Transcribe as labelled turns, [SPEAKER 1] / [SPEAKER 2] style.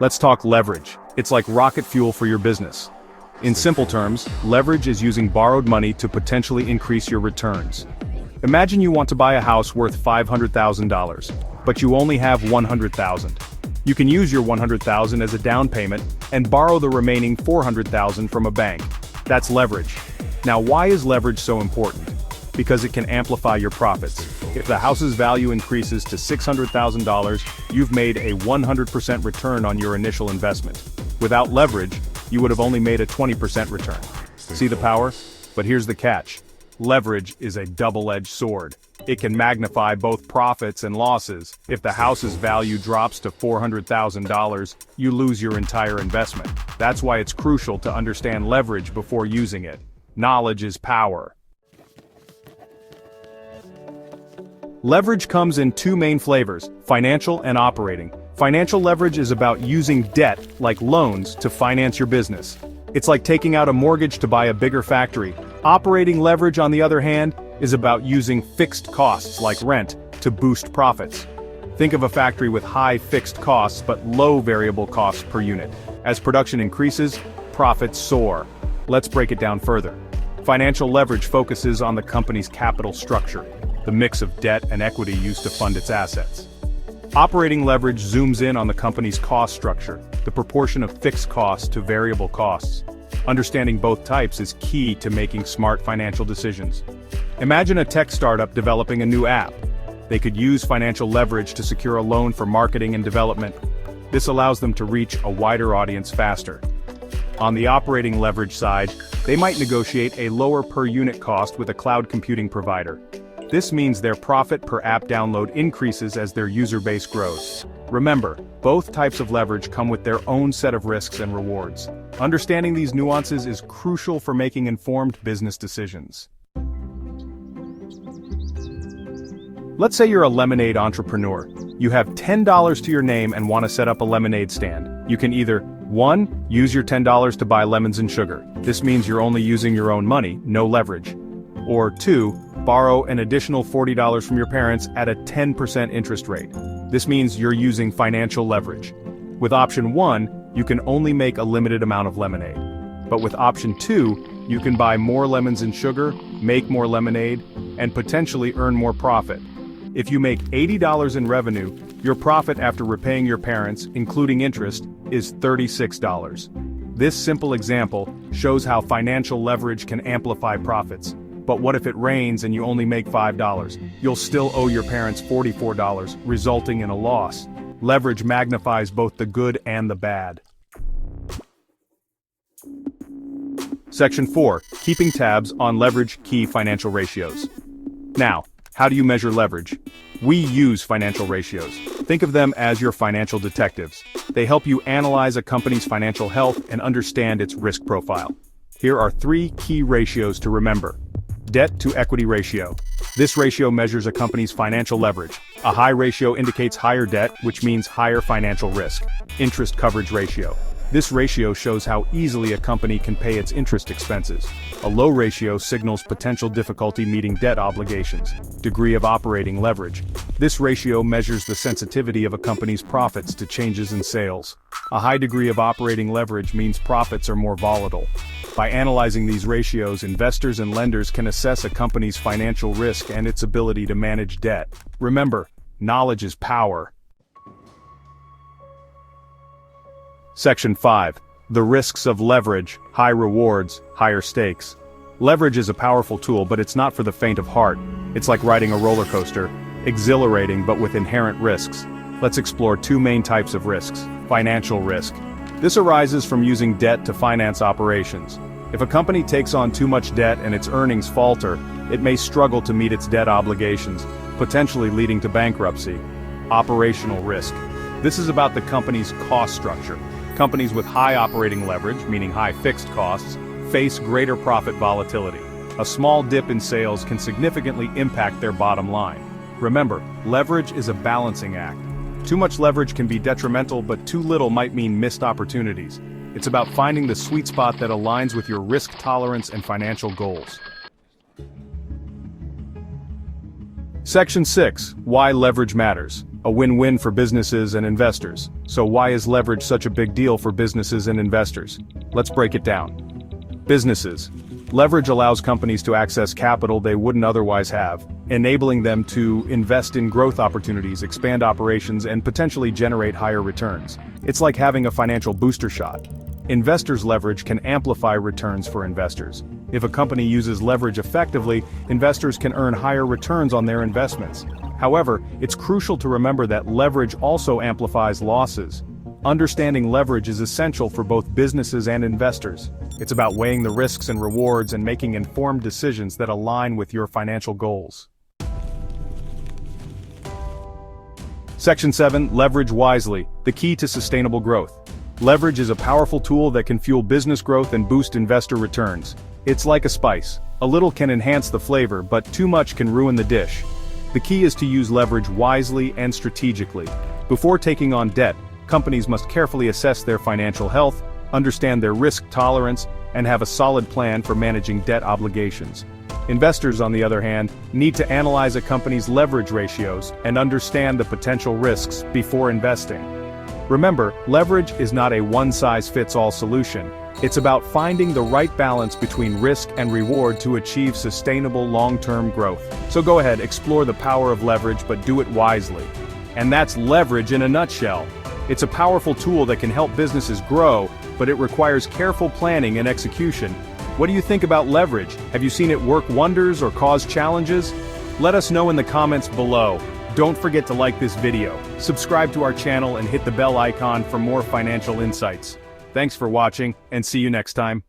[SPEAKER 1] Let's talk leverage. It's like rocket fuel for your business. In simple terms, leverage is using borrowed money to potentially increase your returns. Imagine you want to buy a house worth $500,000, but you only have $100,000. You can use your $100,000 as a down payment and borrow the remaining $400,000 from a bank. That's leverage. Now, why is leverage so important? Because it can amplify your profits. If the house's value increases to $600,000, you've made a 100% return on your initial investment. Without leverage, you would have only made a 20% return. See the power? But here's the catch. Leverage is a double-edged sword. It can magnify both profits and losses. If the house's value drops to $400,000, you lose your entire investment. That's why it's crucial to understand leverage before using it. Knowledge is power. Leverage comes in two main flavors, financial and operating. Financial leverage is about using debt, like loans, to finance your business. It's like taking out a mortgage to buy a bigger factory. Operating leverage, on the other hand, is about using fixed costs, like rent, to boost profits. Think of a factory with high fixed costs but low variable costs per unit. As production increases, profits soar. Let's break it down further. Financial leverage focuses on the company's capital structure, the mix of debt and equity used to fund its assets. Operating leverage zooms in on the company's cost structure, the proportion of fixed costs to variable costs. Understanding both types is key to making smart financial decisions. Imagine a tech startup developing a new app. They could use financial leverage to secure a loan for marketing and development. This allows them to reach a wider audience faster. On the operating leverage side, they might negotiate a lower per unit cost with a cloud computing provider. This means their profit per app download increases as their user base grows. Remember, both types of leverage come with their own set of risks and rewards. Understanding these nuances is crucial for making informed business decisions. Let's say you're a lemonade entrepreneur. You have $10 to your name and want to set up a lemonade stand. You can either 1. Use your $10 to buy lemons and sugar. This means you're only using your own money, no leverage. Or 2. Borrow an additional $40 from your parents at a 10% interest rate. This means you're using financial leverage. With option 1, you can only make a limited amount of lemonade. But with option 2, you can buy more lemons and sugar, make more lemonade, and potentially earn more profit. If you make $80 in revenue, your profit after repaying your parents, including interest, is $36. This simple example shows how financial leverage can amplify profits. But what if it rains and you only make $5? You'll still owe your parents $44, resulting in a loss. Leverage magnifies both the good and the bad. Section 4. Keeping tabs on leverage key financial ratios. Now, how do you measure leverage? We use financial ratios. Think of them as your financial detectives. They help you analyze a company's financial health and understand its risk profile. Here are 3 key ratios to remember. Debt to equity ratio. This ratio measures a company's financial leverage. A high ratio indicates higher debt, which means higher financial risk. Interest coverage ratio. This ratio shows how easily a company can pay its interest expenses. A low ratio signals potential difficulty meeting debt obligations. Degree of operating leverage. This ratio measures the sensitivity of a company's profits to changes in sales. A high degree of operating leverage means profits are more volatile. By analyzing these ratios, investors and lenders can assess a company's financial risk and its ability to manage debt. Remember, knowledge is power. Section 5. The risks of leverage, high rewards, higher stakes. Leverage is a powerful tool, but it's not for the faint of heart. It's like riding a roller coaster, exhilarating but with inherent risks. Let's explore 2 main types of risks. Financial risk. This arises from using debt to finance operations. If a company takes on too much debt and its earnings falter, it may struggle to meet its debt obligations, potentially leading to bankruptcy. Operational risk. This is about the company's cost structure. Companies with high operating leverage, meaning high fixed costs, face greater profit volatility. A small dip in sales can significantly impact their bottom line. Remember, leverage is a balancing act. Too much leverage can be detrimental, but too little might mean missed opportunities. It's about finding the sweet spot that aligns with your risk tolerance and financial goals. Section 6. Why leverage matters. A win-win for businesses and investors. So why is leverage such a big deal for businesses and investors? Let's break it down. Businesses. Leverage allows companies to access capital they wouldn't otherwise have, enabling them to invest in growth opportunities, expand operations, and potentially generate higher returns. It's like having a financial booster shot. Investors' leverage can amplify returns for investors. If a company uses leverage effectively, investors can earn higher returns on their investments. However, it's crucial to remember that leverage also amplifies losses. Understanding leverage is essential for both businesses and investors. It's about weighing the risks and rewards and making informed decisions that align with your financial goals. Section 7. Leverage wisely, the key to sustainable growth. Leverage is a powerful tool that can fuel business growth and boost investor returns. It's like a spice. A little can enhance the flavor, but too much can ruin the dish. The key is to use leverage wisely and strategically. Before taking on debt, companies must carefully assess their financial health, understand their risk tolerance, and have a solid plan for managing debt obligations. Investors, on the other hand, need to analyze a company's leverage ratios and understand the potential risks before investing. Remember, leverage is not a one-size-fits-all solution. It's about finding the right balance between risk and reward to achieve sustainable long-term growth. So go ahead, explore the power of leverage, but do it wisely. And that's leverage in a nutshell. It's a powerful tool that can help businesses grow, but it requires careful planning and execution. What do you think about leverage? Have you seen it work wonders or cause challenges? Let us know in the comments below. Don't forget to like this video, subscribe to our channel, and hit the bell icon for more financial insights. Thanks for watching, and see you next time.